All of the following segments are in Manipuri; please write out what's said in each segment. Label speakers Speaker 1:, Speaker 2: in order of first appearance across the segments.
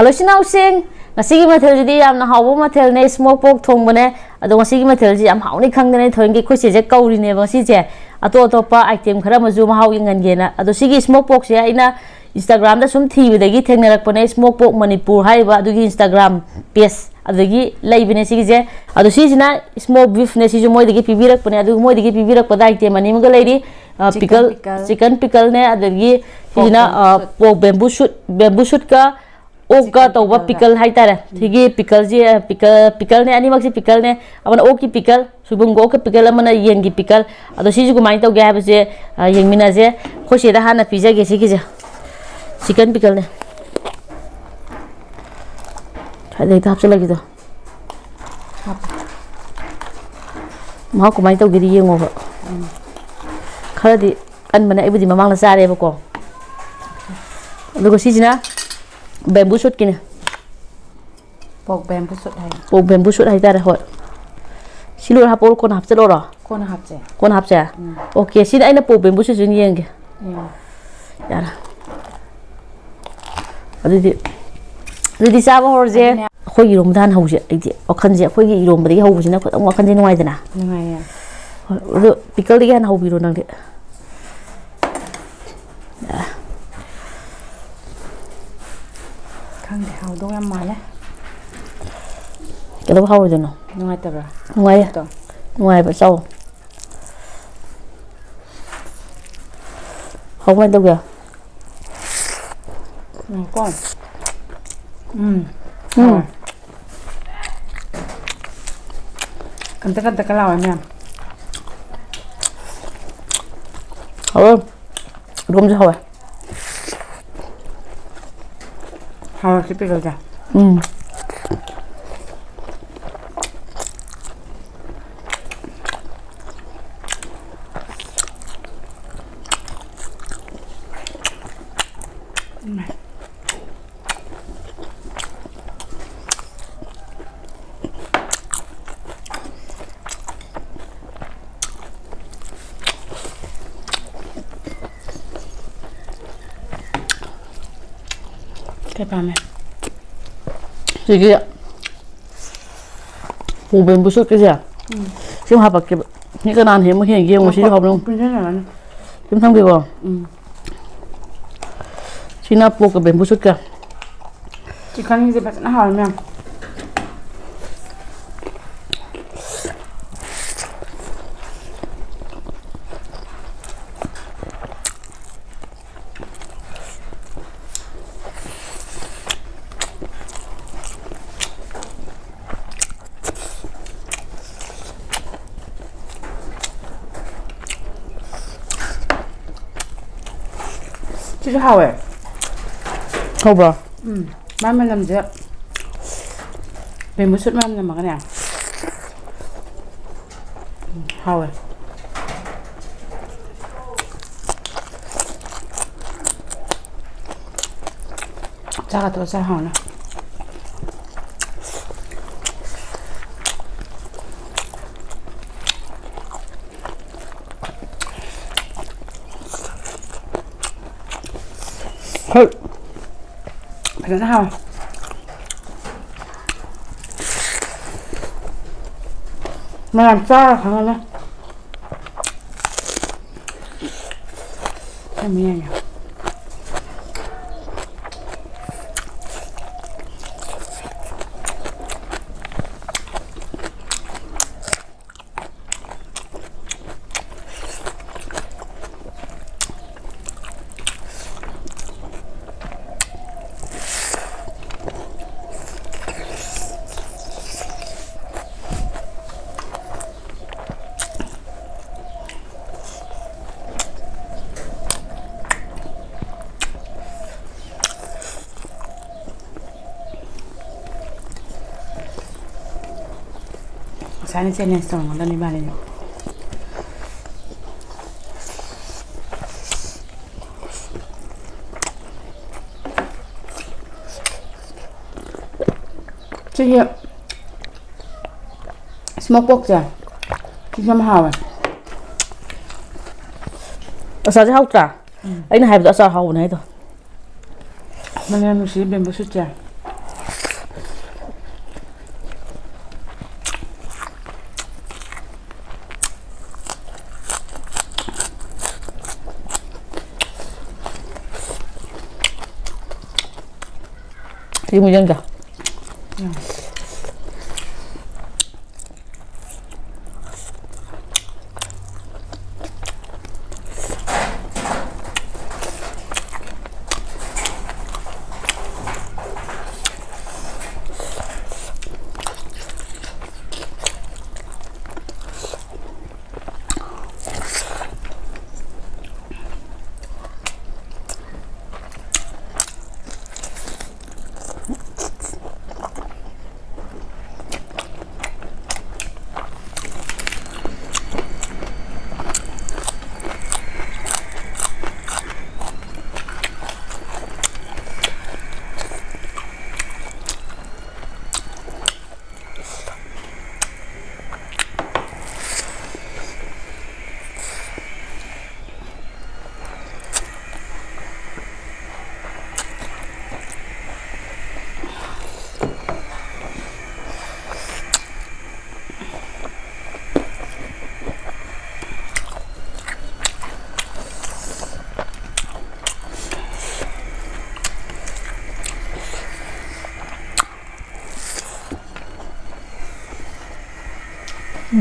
Speaker 1: Hello Sinausing ngasi mathel jidi yamna hawo mathel ne smoke pork thongbane ado ngasi mathel ji yam hawni khangdane thoingi khoise je kauri ne ngasi je ato topa item khara maju mahaw ingan gena ado sigi smoke pork se aina Instagram da sum thibidagi thengnarakpane smoke pork Manipur haiba adugi Instagram page adagi laibine sigi je ado sijina smoke beef ne siju moidagi pibirakpane adu moidagi pibirakpada item ani maga lairi pickle chicken pickle ne adagi sijina pork bamboo shoot ka ओका तौबा पिकल हाइतारे थिगी पिकल जी पिकल ने अनिमक से पिकल ने अपन ओ की पिकल सुबुंगो के पिकल अमना येन की पिकल अदो सिजु गुमाइ तौ गे हाबसे येंमिना जे खोसे दा हाना पिजा गे सिगी जे चिकन पिकल ने थादे ताप से लगी तो मा गुमाइ तौ गिरी येंगो बा खरदी अन मने एबुदी ममांग ना सारे बको अदो सिजना bamboo shoot kini
Speaker 2: pork bamboo shoot hai
Speaker 1: pork bamboo shoot hai tare hoi silur hapol kon hapse lo ro
Speaker 2: kon hapse
Speaker 1: okay sin aina pork bamboo shoot jin yeng yara adi sabo horje khoi gi rom dan hause ai okhan je khoi gi rom bari hau bujina khotang okhan je nuai dana
Speaker 2: nuai ya
Speaker 1: ado pickle gi han hau biro nang de
Speaker 2: khang de hau dong yam male
Speaker 1: cái đó hao rồi nó
Speaker 2: nuai tabra
Speaker 1: nuai vào sau không quen đâu kìa
Speaker 2: con cần cái lao em
Speaker 1: không đúng chưa hao
Speaker 2: hao cái pickle ra cái ba mẹ
Speaker 1: 이게 오븐 부술 거지야. 지금 하밖에 이거 난 해뭐 해 이게 뭐지 하블롱. 좀 삼기고. 지나 볶아 뱀 부술 거.
Speaker 2: chicken gì bạn nó hỏi mẹ chứ hào ấy
Speaker 1: hao bờ.
Speaker 2: má mình làm gì ạ về một suất mam làm mà cái này hào ấy chắc là tôi sẽ hào nữa
Speaker 1: 헐.
Speaker 2: phải nó hào mà làm sao là không nó em nghe nhỉ sáng trên này xong rồi đi ba lên chưa hiệu smoke pork rồi chứ không hào à
Speaker 1: sao chứ hao trả anh này hai bữa sao hao này thôi
Speaker 2: mình làm một xí bên bữa sút chả
Speaker 1: 지금 이런다.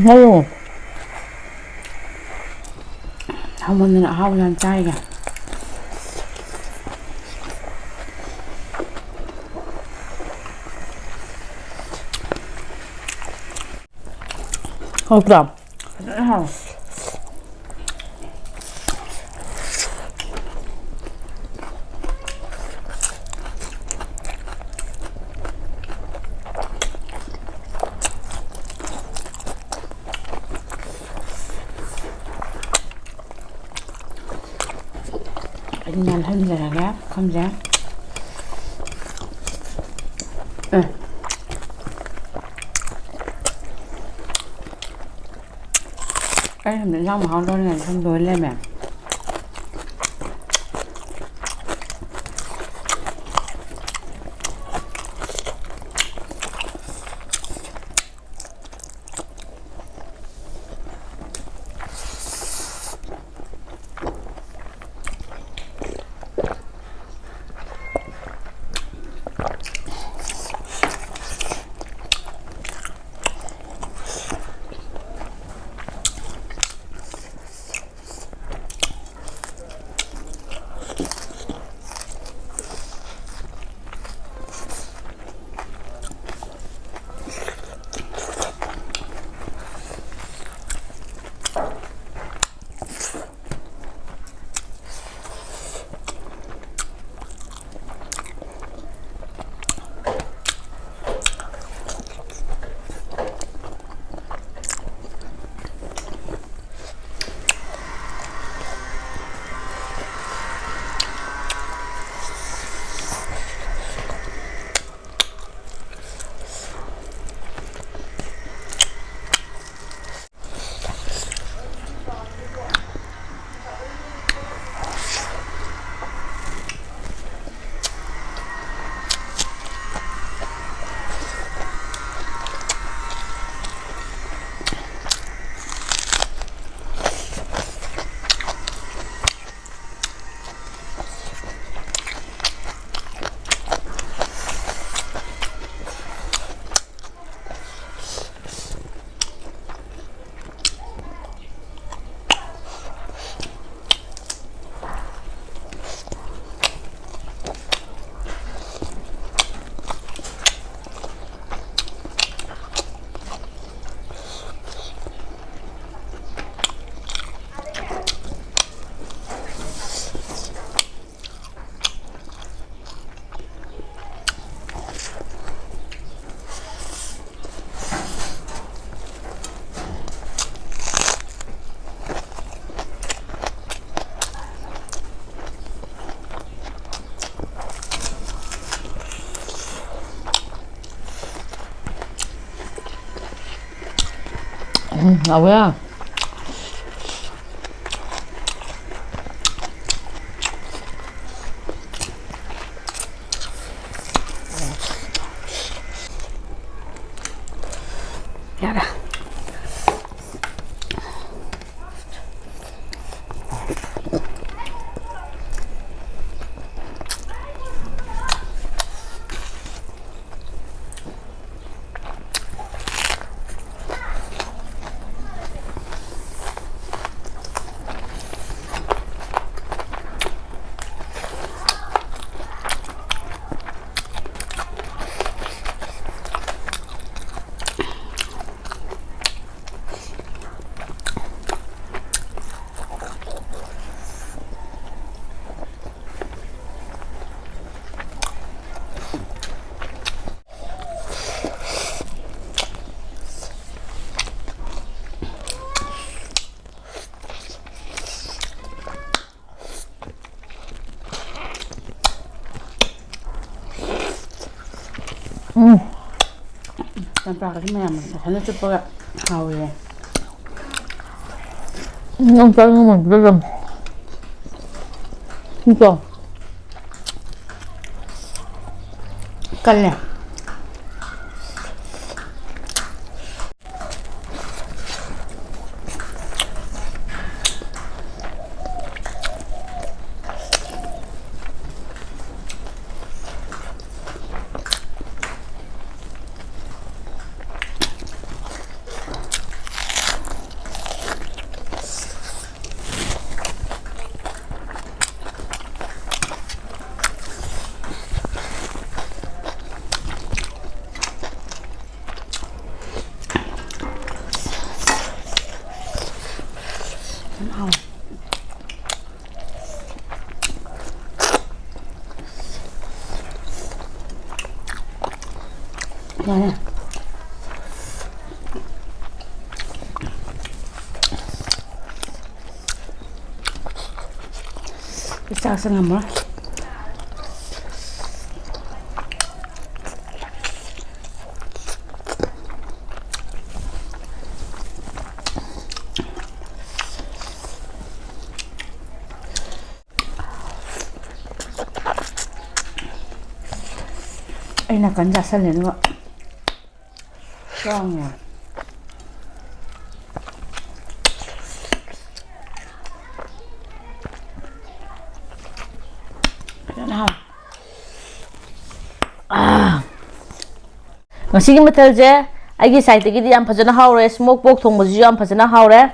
Speaker 1: 아유,
Speaker 2: 어머니는 아우란 짜이가.
Speaker 1: 그럼.
Speaker 2: Anh nhàn hơn giờ là ghép, không dám. Ừ. Cái thằng định rong mà không đôi này không đôi lên mẹ.
Speaker 1: 아, 뭐야?
Speaker 2: Dạ. ꯆꯝꯄ꯭ꯔꯥꯒꯗꯤ ꯃꯌꯥꯝ ꯐꯖꯅ ꯆꯨꯞꯄꯒ ꯍꯥꯎꯋꯦ
Speaker 1: Nông canh của mình rất là không còn
Speaker 2: Cân nè. Nè. Cái chảo sang ngầm đó. Đây là cắn giả sân này đúng không ạ? Con nhỉ. Nào.
Speaker 1: Ngasi mathal je aigi side gi di am phajana haure smoke pork thong baji am phajana haure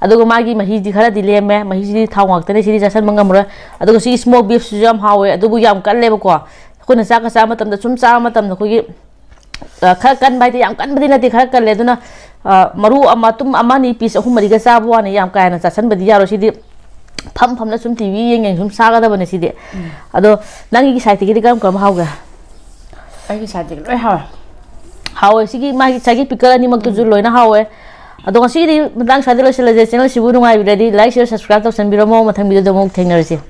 Speaker 1: adugo magi mahi di khara di leme mahi di thawak tane sidi jasan mangamura adugo si smoke beef su jam hawe adugo yam kan leba ko khuna sa ka sa matam da sum sa matam da khogi khara kan bai ti yam kan badi na ti khara kan le duna maru ama tum ama ni piece ahum mari ga sa bu ani yam ka na jasan badi yaro sidi pham pham na sum tv yeng sum sa ga da bane sidi ado nangi gi side gi di kam kam hauga
Speaker 2: Cái sạch thì rất hào.
Speaker 1: hawe sigi magi chagi pickle ani mak tu ju loina hawe ado ngasi di matang sa de lo sela je channel sibu nungai bi like share subscribe to san biro mo mathang video do mo thengnar si